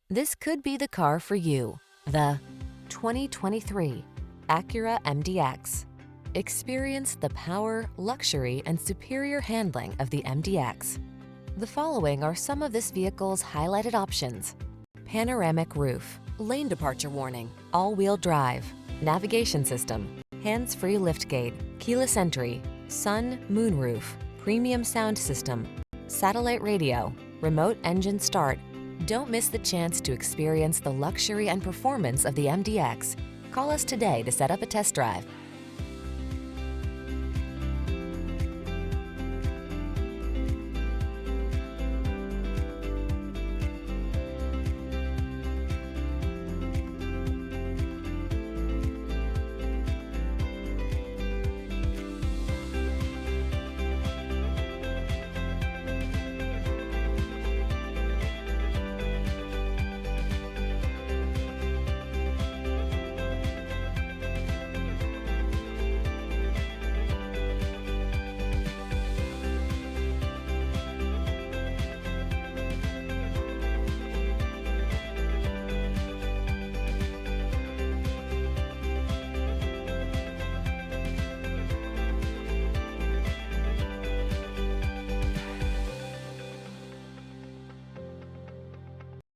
This could be the car for you. The 2023 Acura MDX. Experience the power, luxury, and superior handling of the MDX. The following are some of this vehicle's highlighted options: panoramic roof, lane departure warning, all-wheel drive, navigation system, hands-free liftgate, keyless entry, sun moonroof, premium sound system, satellite radio, remote engine start. Don't miss the chance to experience the luxury and performance of the MDX. Call us today to set up a test drive.